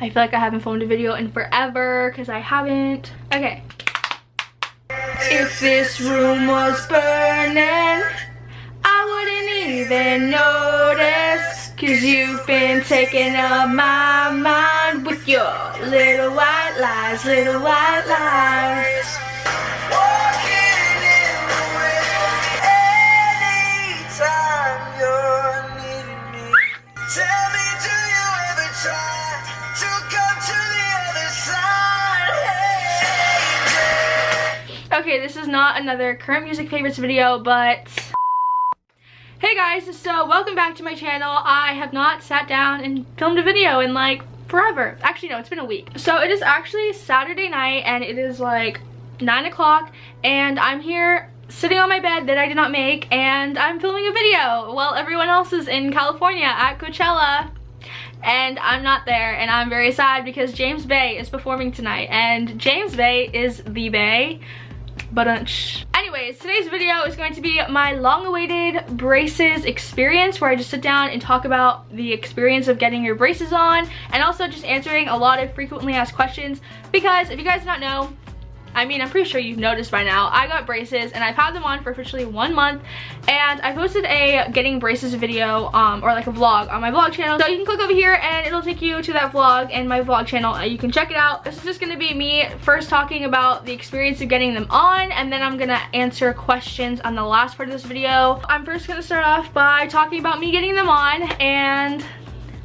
I feel like I haven't filmed a video in forever because I haven't. Okay. If this room was burning, I wouldn't even notice, 'cause you've been taking up my mind with your little white lies, little white lies. Walking in the rain, anytime you're needing me. Tell me, do you ever try to come to the other side? Hey, okay, this is not another current music favorites video, but hey guys, so welcome back to my channel. I have not sat down and filmed a video in like forever. Actually, no, it's been a week. So it is actually Saturday night and it is like 9 o'clock and I'm here sitting on my bed that I did not make and I'm filming a video while everyone else is in California at Coachella and I'm not there, and I'm very sad because James Bay is performing tonight and James Bay is the Bay. Anyways, today's video is going to be my long-awaited braces experience, where I just sit down and talk about the experience of getting your braces on, and also just answering a lot of frequently asked questions, because if you guys do not know, I mean, I'm pretty sure you've noticed by now, I got braces and I've had them on for officially 1 month, and I posted a getting braces video or like a vlog on my vlog channel, so you can click over here and it'll take you to that vlog and my vlog channel. You can check it out. This is just going to be me first talking about the experience of getting them on, and then I'm gonna answer questions on the last part of this video. I'm first gonna start off by talking about me getting them on, and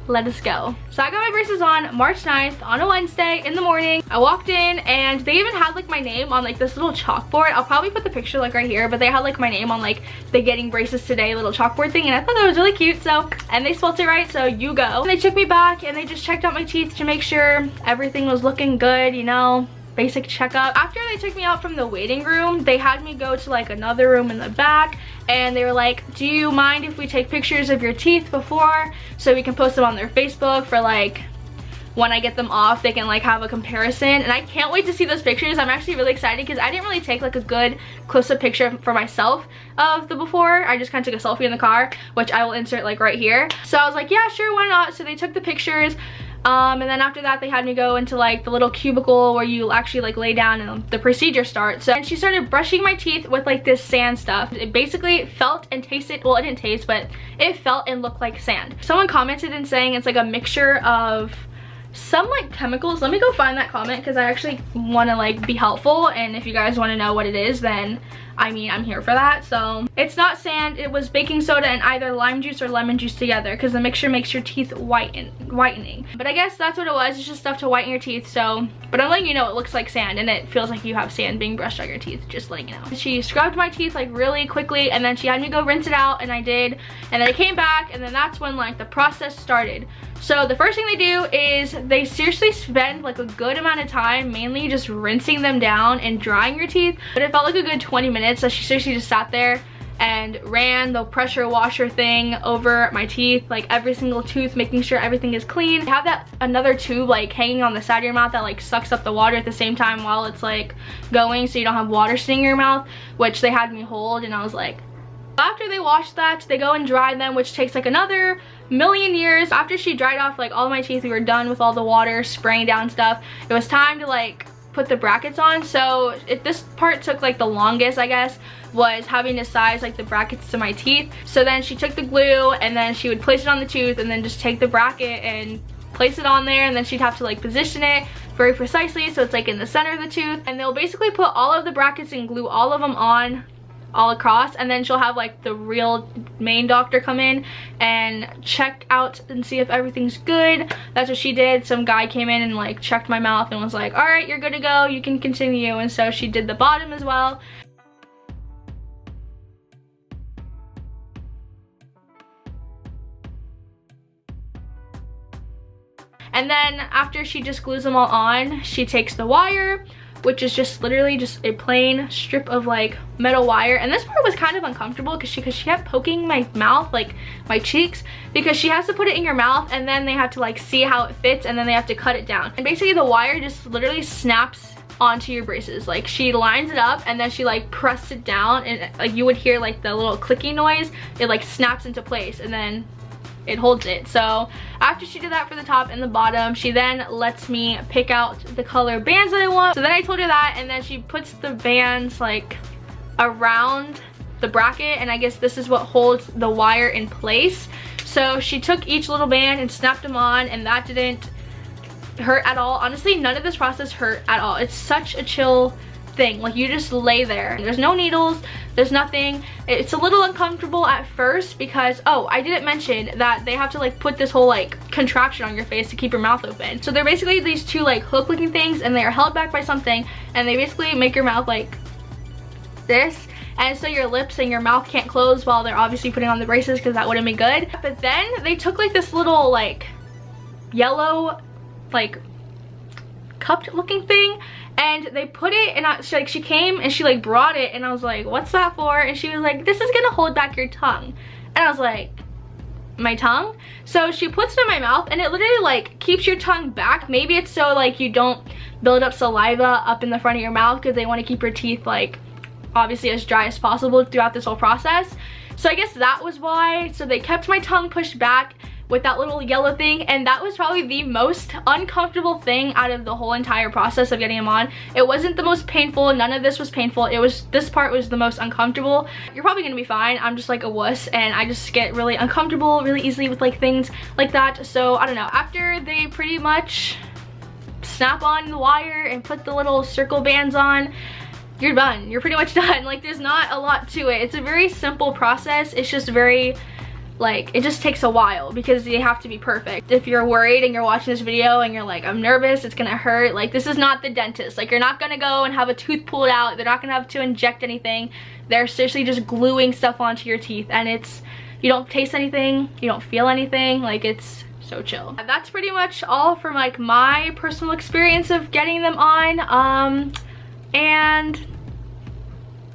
let us go. So I got my braces on March 9th on a Wednesday in the morning. I walked in and they even had like my name on like this little chalkboard. I'll probably put the picture like right here, but they had like my name on like the getting braces today little chalkboard thing, and I thought that was really cute. So, and they spelled it right, so you go. And they took me back and they just checked out my teeth to make sure everything was looking good, you know, basic checkup. After they took me out from the waiting room, they had me go to like another room in the back, and they were like, do you mind if we take pictures of your teeth before so we can post them on their Facebook for like when I get them off they can like have a comparison. And I can't wait to see those pictures. I'm actually really excited because I didn't really take like a good close-up picture for myself of the before. I just kind of took a selfie in the car, which I will insert like right here. So I was like, yeah, sure, why not? So they took the pictures. And then after that they had me go into like the little cubicle where you actually like lay down and the procedure starts. So, and she started brushing my teeth with like this sand stuff. It basically felt and tasted, well, it didn't taste, but it felt and looked like sand. Someone commented and saying it's like a mixture of some like chemicals. Let me go find that comment because I actually want to like be helpful, and if you guys want to know what it is, then I mean, I'm here for that. So it's not sand, it was baking soda and either lime juice or lemon juice together, because the mixture makes your teeth whitening. But I guess that's what it was. It's just stuff to whiten your teeth. So, but I'm letting you know it looks like sand and it feels like you have sand being brushed on your teeth, just letting you know. She scrubbed my teeth like really quickly, and then she had me go rinse it out, and I did, and then I came back, and then that's when like the process started. So the first thing they do is they seriously spend like a good amount of time mainly just rinsing them down and drying your teeth, but it felt like a good 20 minutes. So she seriously just sat there and ran the pressure washer thing over my teeth, like every single tooth, making sure everything is clean. You have that another tube like hanging on the side of your mouth that like sucks up the water at the same time while it's like going, so you don't have water sitting in your mouth, which they had me hold, and I was like, after they wash that, they go and dry them, which takes like another million years. After she dried off like all my teeth, we were done with all the water spraying down stuff. It was time to like put the brackets on. So this part took like the longest, I guess, was having to size like the brackets to my teeth. So then she took the glue and then she would place it on the tooth and then just take the bracket and place it on there, and then she'd have to like position it very precisely so it's like in the center of the tooth, and they'll basically put all of the brackets and glue all of them on all across, and then she'll have like the real main doctor come in and check out and see if everything's good. That's what she did. Some guy came in and like checked my mouth and was like, all right, you're good to go, you can continue. And so she did the bottom as well. And then after she just glues them all on, she takes the wire, which is just literally just a plain strip of like metal wire. And this part was kind of uncomfortable because she kept poking my mouth, like my cheeks, because she has to put it in your mouth and then they have to like see how it fits and then they have to cut it down. And basically the wire just literally snaps onto your braces. Like she lines it up and then she like pressed it down, and like you would hear like the little clicking noise. It like snaps into place, and then it holds it. So after she did that for the top and the bottom, she then lets me pick out the color bands that I want. So then I told her that, and then she puts the bands like around the bracket, and I guess this is what holds the wire in place. So she took each little band and snapped them on, and that didn't hurt at all. Honestly, none of this process hurt at all. It's such a chill thing. Like, you just lay there. There's no needles, there's nothing. It's a little uncomfortable at first because, oh, I didn't mention that they have to like put this whole like contraption on your face to keep your mouth open. So they're basically these two like hook looking things, and they are held back by something, and they basically make your mouth like this. And so your lips and your mouth can't close while they're obviously putting on the braces, because that wouldn't be good. But then they took like this little like yellow like cupped looking thing, and they put it, and she came and she like brought it, and I was like, what's that for? And she was like, this is gonna hold back your tongue. And I was like, my tongue? So she puts it in my mouth, and it literally like keeps your tongue back. Maybe it's so like you don't build up saliva up in the front of your mouth, because they want to keep your teeth like obviously as dry as possible throughout this whole process. So I guess that was why. So they kept my tongue pushed back with that little yellow thing, and that was probably the most uncomfortable thing out of the whole entire process of getting them on. It wasn't the most painful, none of this was painful. It was, this part was the most uncomfortable. You're probably gonna be fine. I'm just like a wuss, and I just get really uncomfortable really easily with like things like that. So I don't know, after they pretty much snap on the wire and put the little circle bands on, you're done. You're pretty much done. Like, there's not a lot to it. It's a very simple process. It's just very like, it just takes a while because they have to be perfect. If you're worried and you're watching this video and you're like, I'm nervous, it's gonna hurt, like, this is not the dentist. Like, you're not gonna go and have a tooth pulled out. They're not gonna have to inject anything. They're seriously just gluing stuff onto your teeth, and it's, you don't taste anything, you don't feel anything. Like, it's so chill. That's pretty much all from like my personal experience of getting them on. And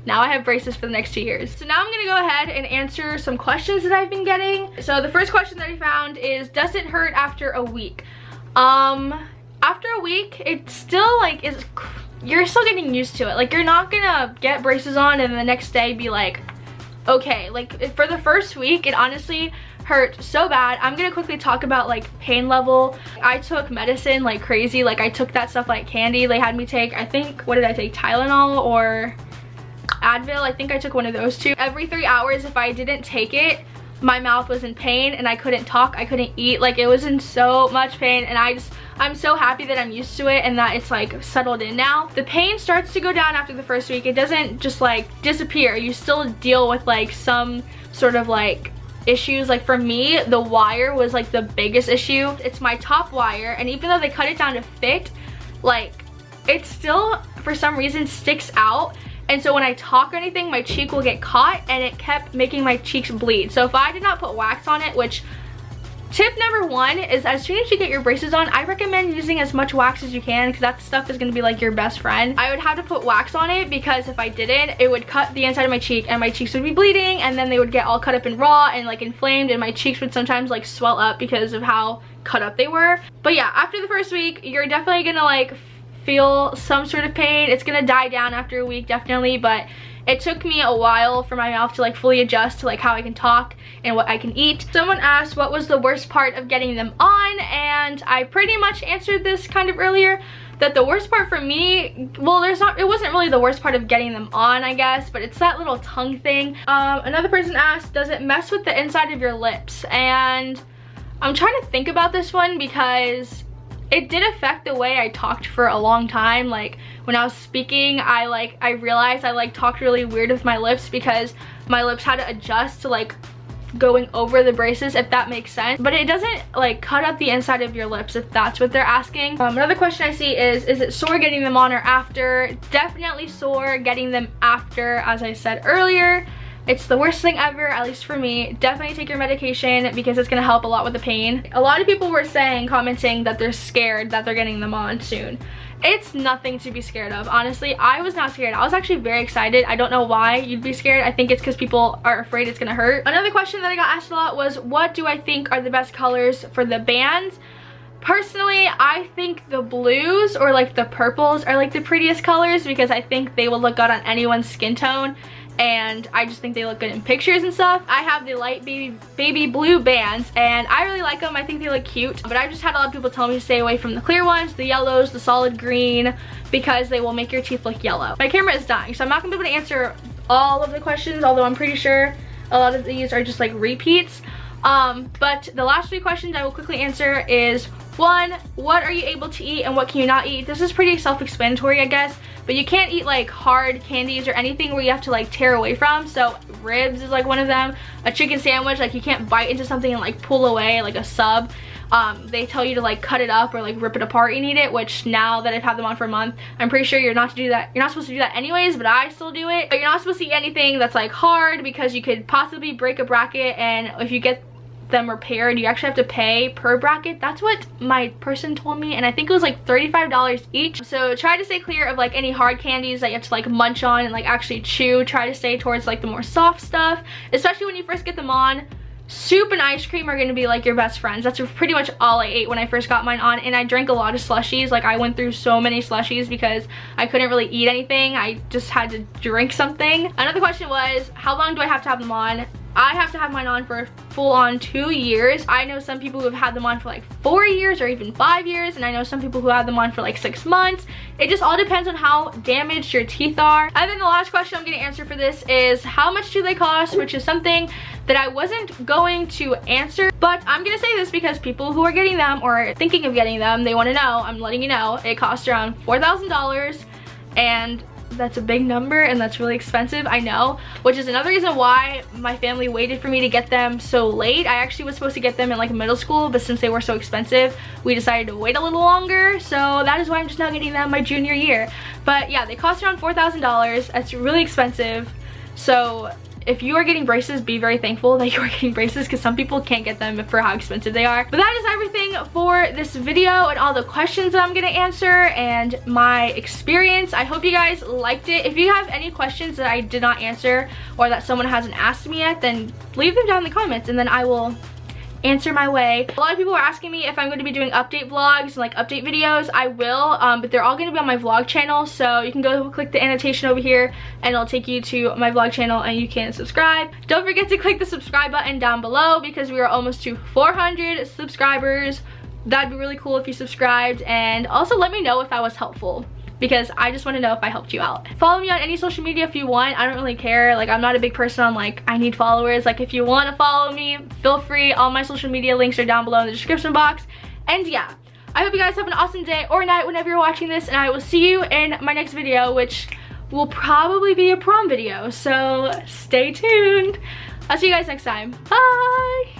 now I have braces for the next 2 years. So now I'm gonna go ahead and answer some questions that I've been getting. So the first question that I found is, does it hurt after a week? After a week, it's still like, you're still getting used to it. Like, you're not gonna get braces on and the next day be like, okay. Like, for the first week, it honestly hurt so bad. I'm gonna quickly talk about like pain level. I took medicine like crazy. Like, I took that stuff like candy. They had me take, I think, what did I take? Tylenol or Advil. I think I took one of those two. Every 3 hours, if I didn't take it, my mouth was in pain and I couldn't talk, I couldn't eat. Like, it was in so much pain, and I'm so happy that I'm used to it and that it's like settled in now. The pain starts to go down after the first week. It doesn't just like disappear. You still deal with like some sort of like issues. Like, for me, the wire was like the biggest issue. It's my top wire, and even though they cut it down to fit, like, it still for some reason sticks out. And so when I talk or anything, my cheek will get caught, and it kept making my cheeks bleed. So if I did not put wax on it, which tip number one is, as soon as you get your braces on, I recommend using as much wax as you can, because that stuff is gonna be like your best friend. I would have to put wax on it, because if I didn't, it would cut the inside of my cheek and my cheeks would be bleeding, and then they would get all cut up and raw and like inflamed, and my cheeks would sometimes like swell up because of how cut up they were. But yeah, after the first week, you're definitely gonna like feel some sort of pain. It's gonna die down after a week, definitely, but it took me a while for my mouth to like fully adjust to like how I can talk and what I can eat. Someone asked what was the worst part of getting them on, and I pretty much answered this kind of earlier, that the worst part for me, well, it wasn't really the worst part of getting them on, I guess, but it's that little tongue thing. Another person asked, does it mess with the inside of your lips? And I'm trying to think about this one, because it did affect the way I talked for a long time. Like, when I was speaking, I realized I like talked really weird with my lips, because my lips had to adjust to like going over the braces, if that makes sense. But it doesn't like cut up the inside of your lips, if that's what they're asking. Another question I see is it sore getting them on or after? Definitely sore getting them after, as I said earlier. It's the worst thing ever, at least for me. Definitely take your medication, because it's gonna help a lot with the pain. A lot of people were commenting that they're scared that they're getting them on soon. It's nothing to be scared of. Honestly, I was not scared. I was actually very excited. I don't know why you'd be scared. I think it's because people are afraid it's gonna hurt. Another question that I got asked a lot was, what do I think are the best colors for the bands? Personally, I think the blues or like the purples are like the prettiest colors, because I think they will look good on anyone's skin tone. and I just think they look good in pictures and stuff. I have the light baby blue bands, and I really like them. I think they look cute, but I've just had a lot of people tell me to stay away from the clear ones, the yellows, the solid green, because they will make your teeth look yellow. My camera is dying, so I'm not gonna be able to answer all of the questions, although I'm pretty sure a lot of these are just like repeats. But the last 3 questions I will quickly answer is, 1, what are you able to eat and what can you not eat? This is pretty self-explanatory, I guess, but you can't eat like hard candies or anything where you have to like tear away from. So ribs is like one of them. A chicken sandwich, like you can't bite into something and like pull away, like a sub. They tell you to like cut it up or like rip it apart and eat it, which now that I've had them on for a month, I'm pretty sure you're not to do that. You're not supposed to do that anyways, but I still do it. But you're not supposed to eat anything that's like hard, because you could possibly break a bracket, and if you get them repaired, you actually have to pay per bracket. That's what my person told me, and I think it was like $35 each. So try to stay clear of like any hard candies that you have to like munch on and like actually chew. Try to stay towards like the more soft stuff, especially when you first get them on. Soup and ice cream are going to be like your best friends. That's pretty much all I ate when I first got mine on, and I drank a lot of slushies. Like I went through so many slushies because I couldn't really eat anything. I just had to drink something. Another question was, how long do I have to have them on? I have to have mine on for full on 2 years. I know some people who have had them on for like 4 years or even 5 years, and I know some people who have them on for like 6 months. It just all depends on how damaged your teeth are. And then the last question I'm gonna answer for this is, how much do they cost? Which is something that I wasn't going to answer, but I'm gonna say this because people who are getting them or thinking of getting them, they wanna know. I'm letting you know, it costs around $4,000, and that's a big number, and that's really expensive, I know, which is another reason why my family waited for me to get them so late. I actually was supposed to get them in like middle school, but since they were so expensive, we decided to wait a little longer, so that is why I'm just now getting them my junior year. But yeah, they cost around $4,000. That's really expensive. So if you are getting braces, be very thankful that you are getting braces, because some people can't get them for how expensive they are. But that is everything for this video and all the questions that I'm gonna answer and my experience. I hope you guys liked it. If you have any questions that I did not answer or that someone hasn't asked me yet, then leave them down in the comments and then I will answer my way. A lot of people are asking me if I'm going to be doing update vlogs and like update videos. I will, but they're all going to be on my vlog channel, so you can go click the annotation over here and it'll take you to my vlog channel and you can subscribe. Don't forget to click the subscribe button down below, because we are almost to 400 subscribers. That'd be really cool if you subscribed, and also let me know if that was helpful, because I just want to know if I helped you out. Follow me on any social media if you want. I don't really care. Like, I'm not a big person on like, I need followers. Like, if you want to follow me, feel free. All my social media links are down below in the description box. And yeah, I hope you guys have an awesome day or night whenever you're watching this, and I will see you in my next video, which will probably be a prom video. So stay tuned. I'll see you guys next time. Bye.